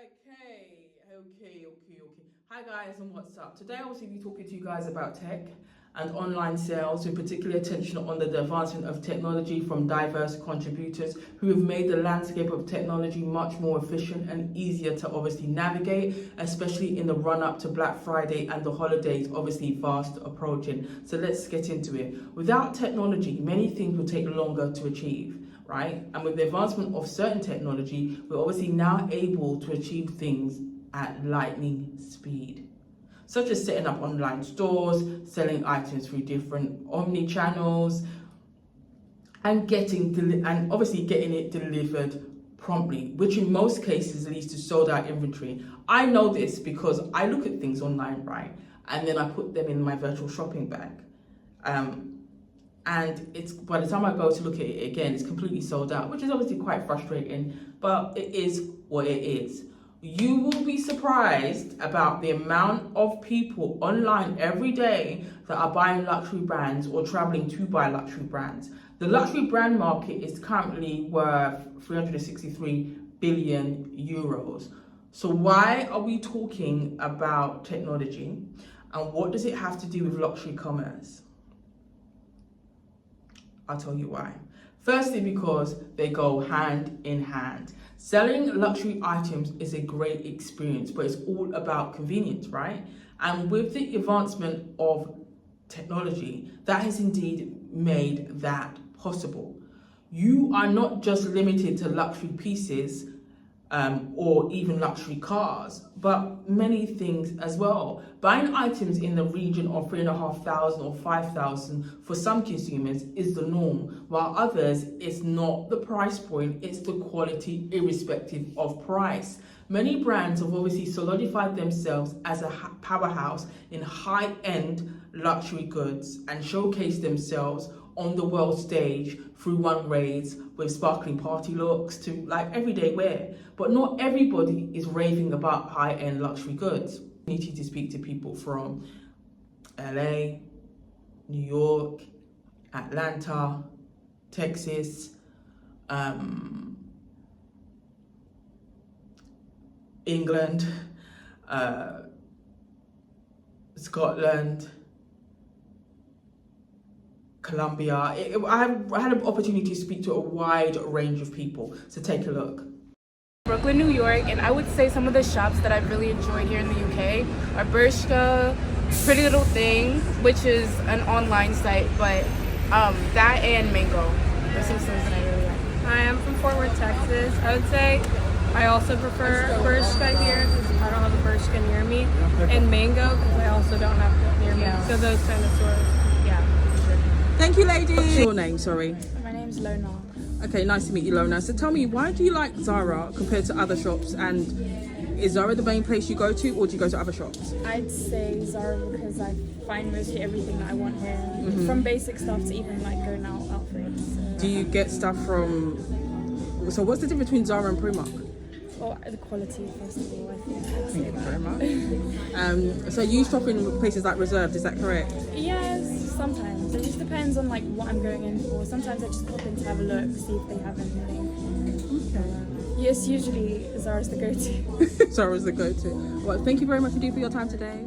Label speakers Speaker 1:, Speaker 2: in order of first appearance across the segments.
Speaker 1: Okay. Hi guys, and what's up? Today I will be talking to you guys about tech and online sales, with particular attention on the advancement of technology from diverse contributors who have made the landscape of technology much more efficient and easier to obviously navigate, especially in the run-up to Black Friday and the holidays obviously fast approaching. So let's get into it. Without technology, many things will take longer to achieve. Right? And with the advancement of certain technology, we're obviously now able to achieve things at lightning speed, such as setting up online stores, selling items through different omni channels, and getting it delivered promptly, which in most cases leads to sold out inventory. I know this because I look at things online, right? And then I put them in my virtual shopping bag. And it's by the time I go to look at it again, it's completely sold out, which is obviously quite frustrating, but it is what it is. You will be surprised about the amount of people online every day that are buying luxury brands or traveling to buy luxury brands. The luxury brand market is currently worth 363 billion euros. So why are we talking about technology, and what does it have to do with luxury commerce? I'll tell you why. Firstly, because they go hand in hand. Selling luxury items is a great experience, but it's all about convenience, right? And with the advancement of technology, that has indeed made that possible. You are not just limited to luxury pieces or even luxury cars, but many things as well. Buying items in the region of 3,500 or 5,000 for some consumers is the norm, while others, it's not the price point, it's the quality irrespective of price. Many brands have obviously solidified themselves as a powerhouse in high-end luxury goods and showcase themselves on the world stage through runways with sparkling party looks to like everyday wear. But not everybody is raving about high-end luxury goods. I need to speak to people from LA, New York, Atlanta, Texas, England, Scotland, Colombia. I had an opportunity to speak to a wide range of people, so take a look.
Speaker 2: Brooklyn, New York, and I would say some of the shops that I've really enjoyed here in the UK are Bershka, Pretty Little Thing, which is an online site, but that and Mango are some stores that I really like.
Speaker 3: Hi, I'm from Fort Worth, Texas. I would say I also prefer Bershka here because I don't have a Bershka near me, and Mango because I also don't have it near me. So those kind of stores.
Speaker 1: Thank you, lady. What's your name? Sorry.
Speaker 3: My name's Lona.
Speaker 1: Okay, nice to meet you, Lona. So tell me, why do you like Zara compared to other shops? And is Zara the main place you go to, or do you go to other shops?
Speaker 3: I'd say Zara because I find mostly everything that I want here, from basic stuff to even like going out outfits. So.
Speaker 1: Do you get stuff from? So what's the difference between Zara and Primark?
Speaker 3: Well, the quality, first of all, I think.
Speaker 1: Thank you very much. So you shop in places like Reserved, is that correct?
Speaker 3: Yes, sometimes. It just depends on like what I'm going in for. Sometimes I just pop in to have a look, see if they have anything.
Speaker 1: Okay.
Speaker 3: Yes, usually Zara's the go-to.
Speaker 1: Zara's the go-to. Well, thank you very much for your time today.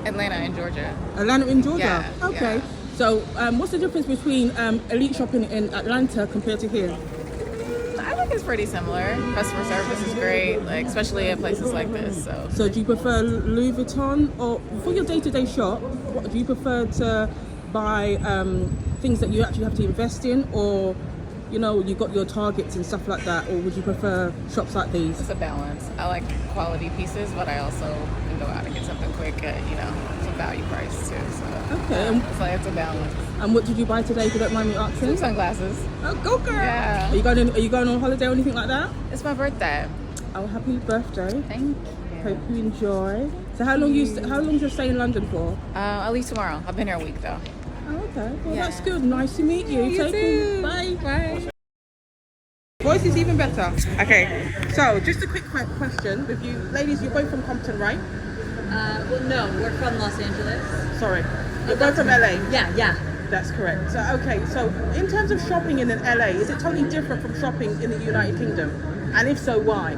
Speaker 4: Atlanta in Georgia.
Speaker 1: Atlanta in Georgia?
Speaker 4: Yeah,
Speaker 1: okay.
Speaker 4: yeah.
Speaker 1: So what's the difference between elite shopping in Atlanta compared to here?
Speaker 4: I think it's pretty similar. Customer service is great, like especially at places like this.
Speaker 1: So do you prefer Louis Vuitton, or for your day-to-day shop, what, do you prefer to buy things that you actually have to invest in, or you know, you got your Targets and stuff like that, or would you prefer shops like these?
Speaker 4: It's a balance. I like quality pieces, but I also can go out and get something quick at, you know, some value price too. So
Speaker 1: okay.
Speaker 4: It's like it's a balance.
Speaker 1: And what did you buy today, if you don't mind me asking?
Speaker 4: Some sunglasses.
Speaker 1: Oh, go girl!
Speaker 4: Yeah.
Speaker 1: Are you going on holiday or anything like that?
Speaker 4: It's my birthday.
Speaker 1: Oh, happy birthday!
Speaker 4: Thank you.
Speaker 1: Hope you enjoy. So how long you stay in London for?
Speaker 4: I'll leave tomorrow. I've been here a week though.
Speaker 1: Oh, okay. Well,
Speaker 4: Yeah.
Speaker 1: that's good. Nice to meet you.
Speaker 4: You
Speaker 1: Take
Speaker 4: too.
Speaker 1: care. Bye.
Speaker 4: Bye.
Speaker 1: Voice is even better. Okay. So just a quick question with you, ladies. You're both from Compton, right?
Speaker 5: Well, no, we're from Los Angeles.
Speaker 1: Sorry. You're both from LA.
Speaker 5: Yeah.
Speaker 1: That's correct. So okay. So in terms of shopping in LA, is it totally different from shopping in the United Kingdom? And if so, why?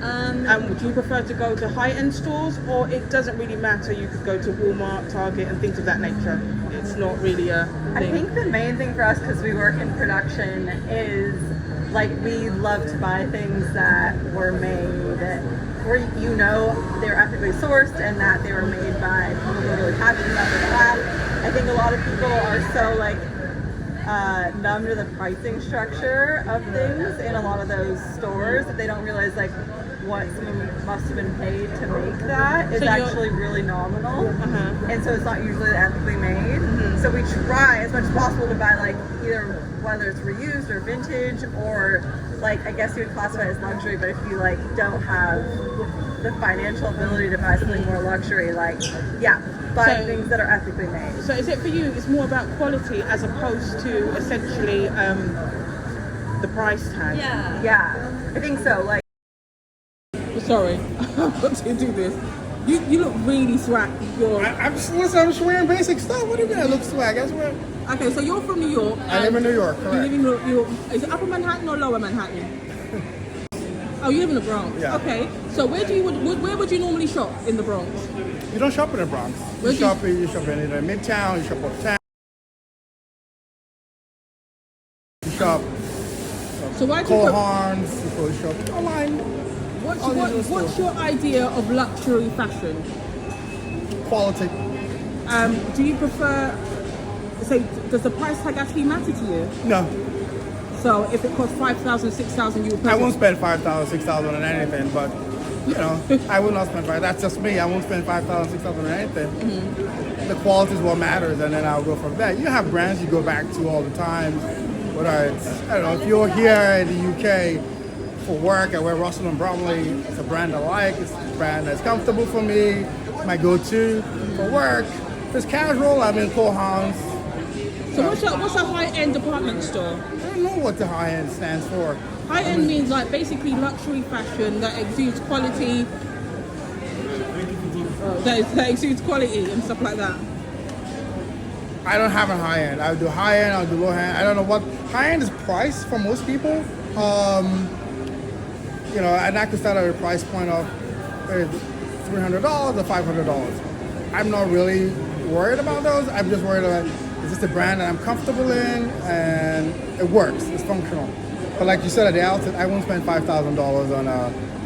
Speaker 6: Would you prefer to go to high-end stores, or it doesn't really matter? You could go to Walmart, Target, and things of that nature. It's not really a thing.
Speaker 7: I think the main thing for us, because we work in production, is like we love to buy things that were made where you know they're ethically sourced and that they were made by people who are really passionate about their craft. I think a lot of people are so like numb to the pricing structure of things in a lot of those stores that they don't realize like what someone must have been paid to make that is actually really nominal. And so it's not usually ethically made. So we try as much as possible to buy like either whether it's reused or vintage, or like I guess you would classify it as luxury, but if you like don't have the financial ability to buy something more luxury, like buy things that are ethically made.
Speaker 6: So is it for you, it's more about quality as opposed to essentially the price tag?
Speaker 7: Yeah, I think so. Like,
Speaker 6: sorry, I've got to do this. You look really swag.
Speaker 8: I'm just wearing basic stuff. What do you mean I look swag? That's what.
Speaker 6: Okay, so you're from New York.
Speaker 8: I live in New York, correct.
Speaker 6: You live in New York. Is it Upper Manhattan or Lower Manhattan? Oh, you live in the Bronx.
Speaker 8: Yeah.
Speaker 6: Okay, so where would you normally shop in the Bronx?
Speaker 8: You don't shop in the Bronx. You shop in either Midtown, you shop uptown. You shop
Speaker 6: so why do
Speaker 8: Cole Harlems, you shop online.
Speaker 6: What's your idea of luxury fashion?
Speaker 8: Quality.
Speaker 6: Do you prefer, so does the price tag actually matter to you?
Speaker 8: No.
Speaker 6: So if it costs $5,000, $6,000, you would pay?
Speaker 8: I won't spend $5,000, $6,000 on anything, but you know, I will not spend $5,000. That's just me. I won't spend $5,000, $6,000 on anything. The quality is what matters, and then I'll go from there. You have brands you go back to all the time. Whether it's, I don't know, if you're here in the UK for work, I wear Russell & Bromley. It's a brand I like. It's a brand that's comfortable for me. It's my go-to for work. If it's casual, I'm in Cole Harlems.
Speaker 6: So what's a high-end department store?
Speaker 8: I don't know what the high-end stands for.
Speaker 6: High-end means like basically luxury fashion that exudes quality, that exudes quality and stuff like that.
Speaker 8: I don't have a high-end. I would do high-end, I would do low-end. I don't know what high-end is priced for most people. You know, and I could start at a price point of $300 or $500. I'm not really worried about those. I'm just worried about, is this a brand that I'm comfortable in and it works, it's functional. But like you said at the outset, I won't spend $5,000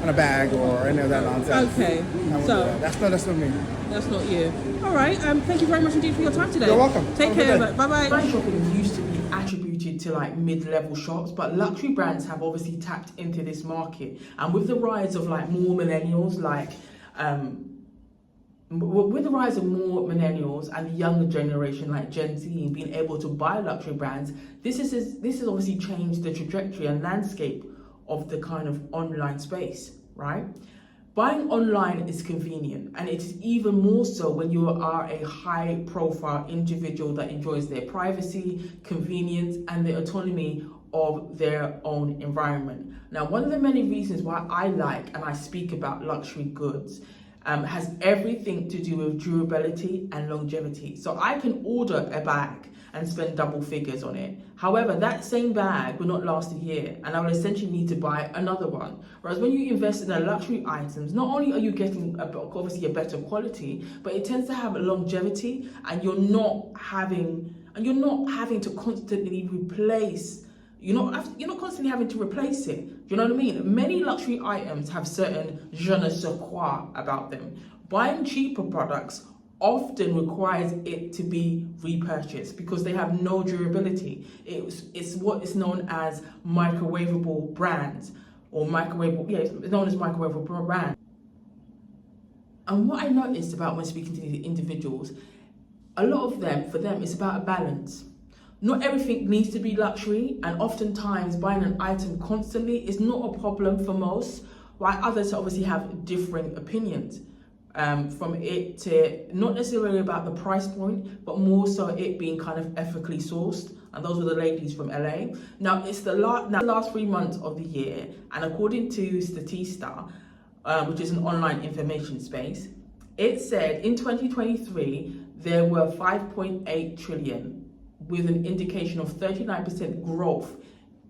Speaker 8: on a bag or any of that nonsense.
Speaker 6: Okay, so
Speaker 8: that's not me.
Speaker 6: That's not you. All right. Thank you very much indeed for your time today.
Speaker 8: You're welcome.
Speaker 6: Take care. Bye bye.
Speaker 1: Brand shopping used to be attributed to like mid-level shops, but luxury brands have obviously tapped into this market, and with the rise of like more millennials, with the rise of more millennials and the younger generation like Gen Z being able to buy luxury brands, this has obviously changed the trajectory and landscape of the kind of online space, right? Buying online is convenient, and it is even more so when you are a high-profile individual that enjoys their privacy, convenience, and the autonomy of their own environment. Now, one of the many reasons why I like and I speak about luxury goods has everything to do with durability and longevity. So I can order a bag and spend double figures on it. However, that same bag will not last a year, and I will essentially need to buy another one. Whereas when you invest in the luxury items, not only are you getting obviously a better quality, but it tends to have a longevity, and you're not having to constantly replace. You're not constantly having to replace it. Do you know what I mean? Many luxury items have certain je ne sais quoi about them. Buying cheaper products often requires it to be repurchased because they have no durability. It's what is known as microwavable brands, or it's known as microwavable brand. And what I noticed about when speaking to these individuals, a lot of them, for them, it's about a balance. Not everything needs to be luxury, and oftentimes buying an item constantly is not a problem for most, while others obviously have differing opinions. From it to not necessarily about the price point, but more so it being kind of ethically sourced. And those were the ladies from LA. Now it's the last 3 months of the year, and according to Statista, which is an online information space, it said in 2023 there were 5.8 trillion, with an indication of 39% growth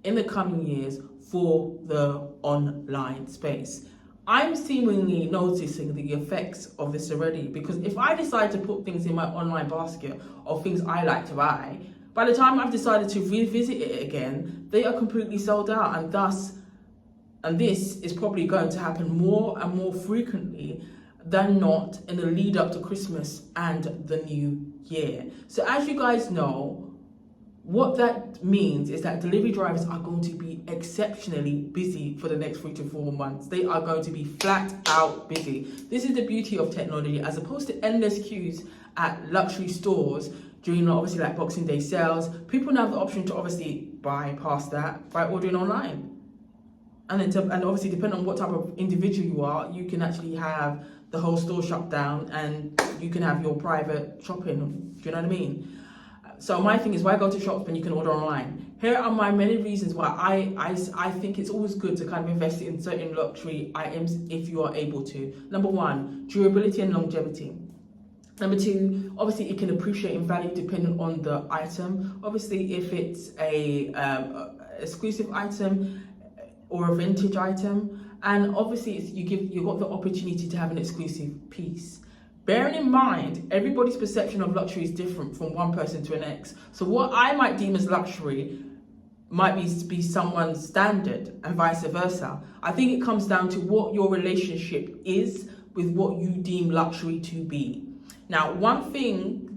Speaker 1: in the coming years for the online space. I'm seemingly noticing the effects of this already, because if I decide to put things in my online basket of things I like to buy, by the time I've decided to revisit it again, they are completely sold out, and this is probably going to happen more and more frequently than not in the lead up to Christmas and the new year. So as you guys know, what that means is that delivery drivers are going to be exceptionally busy for the next 3 to 4 months. They are going to be flat out busy. This is the beauty of technology, as opposed to endless queues at luxury stores during obviously like Boxing Day sales. People now have the option to obviously bypass that by ordering online. And obviously, depending on what type of individual you are, you can actually have the whole store shut down and you can have your private shopping. Do you know what I mean? So my thing is, why go to shops when you can order online? Here are my many reasons why I think it's always good to kind of invest in certain luxury items if you are able to. Number one, durability and longevity. Number two, obviously it can appreciate in value depending on the item. Obviously, if it's a exclusive item or a vintage item, and obviously you got the opportunity to have an exclusive piece. Bearing in mind, everybody's perception of luxury is different from one person to the next. So what I might deem as luxury might be someone's standard, and vice versa. I think it comes down to what your relationship is with what you deem luxury to be. Now, one thing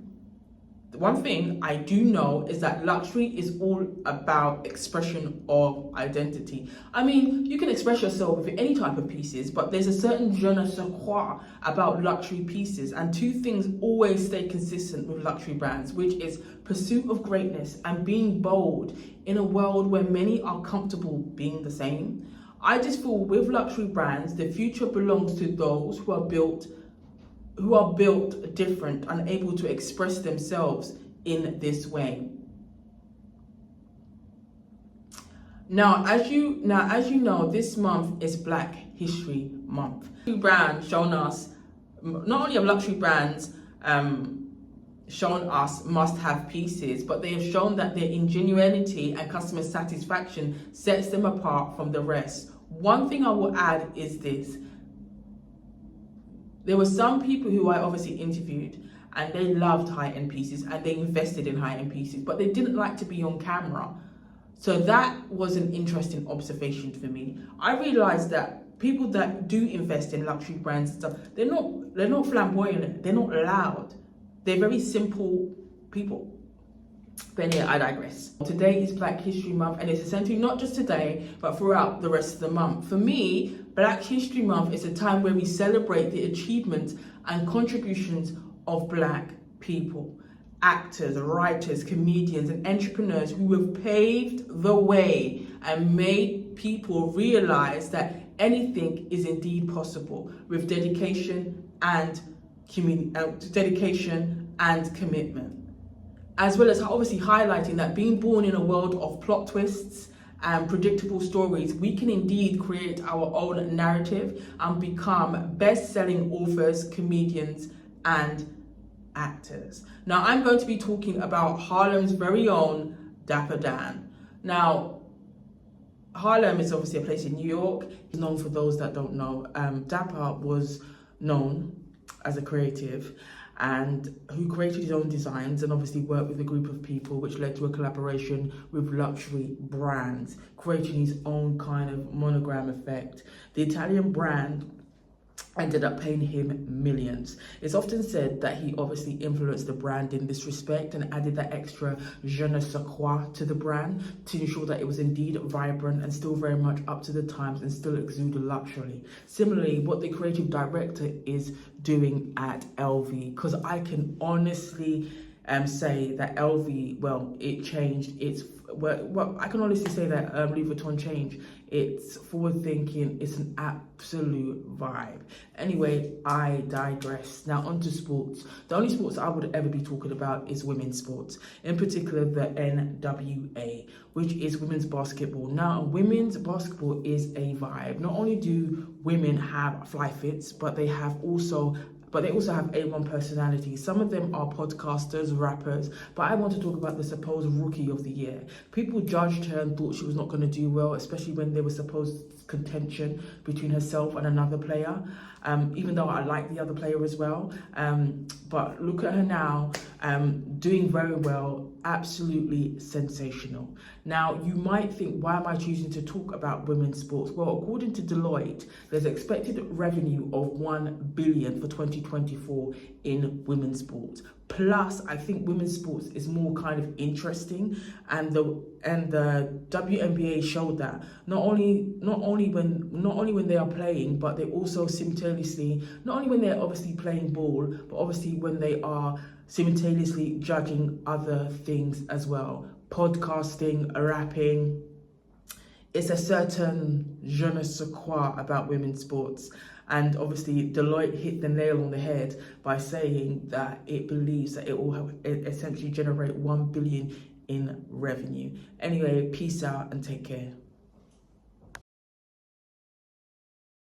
Speaker 1: I do know is that luxury is all about expression of identity. I mean, you can express yourself with any type of pieces, but there's a certain je ne sais quoi about luxury pieces, and two things always stay consistent with luxury brands, which is pursuit of greatness and being bold in a world where many are comfortable being the same. I just feel with luxury brands, the future belongs to those who are built different and able to express themselves in this way. Now, as you know, this month is Black History Month. Brands shown us, not only have luxury brands shown us must-have pieces, but they have shown that their ingenuity and customer satisfaction sets them apart from the rest. One thing I will add is this. There were some people who I obviously interviewed and they loved high-end pieces and they invested in high-end pieces, but they didn't like to be on camera. So that was an interesting observation for me. I realized that people that do invest in luxury brands and stuff, they're not flamboyant, they're not loud. They're very simple people. But yeah, I digress. Today is Black History Month, and it's essentially not just today, but throughout the rest of the month. For me, Black History Month is a time where we celebrate the achievements and contributions of Black people, actors, writers, comedians, and entrepreneurs who have paved the way and made people realize that anything is indeed possible with dedication and commitment. As well as obviously highlighting that being born in a world of plot twists and predictable stories, we can indeed create our own narrative and become best-selling authors, comedians, and actors. Now, I'm going to be talking about Harlem's very own Dapper Dan. Now, Harlem is obviously a place in New York. He's known, for those that don't know, Dapper was known as a creative and who created his own designs and obviously worked with a group of people, which led to a collaboration with luxury brands, creating his own kind of monogram effect. The Italian brand ended up paying him millions. It's often said that he obviously influenced the brand in this respect and added that extra je ne sais quoi to the brand to ensure that it was indeed vibrant and still very much up to the times and still exuded luxury. Similarly, what the creative director is doing at LV, because I can honestly say that LV, well, it changed its, well, I can honestly say that Louis Vuitton changed. It's forward thinking, it's an absolute vibe. Anyway, I digress. Now on to sports. The only sports I would ever be talking about is women's sports, in particular the NWA, which is women's basketball. Now, women's basketball is a vibe. Not only do women have fly fits, but they have also but they also have A1 personalities. Some of them are podcasters, rappers, but I want to talk about the supposed rookie of the year. People judged her and thought she was not going to do well, especially when there was supposed contention between herself and another player, even though I like the other player as well. But look at her now, doing very well, absolutely sensational. Now, you might think, why am I choosing to talk about women's sports? Well, according to Deloitte, there's expected revenue of 1 billion for 2024 in women's sports. Plus, I think women's sports is more kind of interesting, and the WNBA showed that not only when they are playing, but they also simultaneously, not only when they're obviously playing ball, but obviously when they are simultaneously judging other things as well, podcasting, rapping. It's a certain je ne sais quoi about women's sports. And obviously Deloitte hit the nail on the head by saying that it believes that it will essentially generate 1 billion in revenue. Anyway, peace out and take care.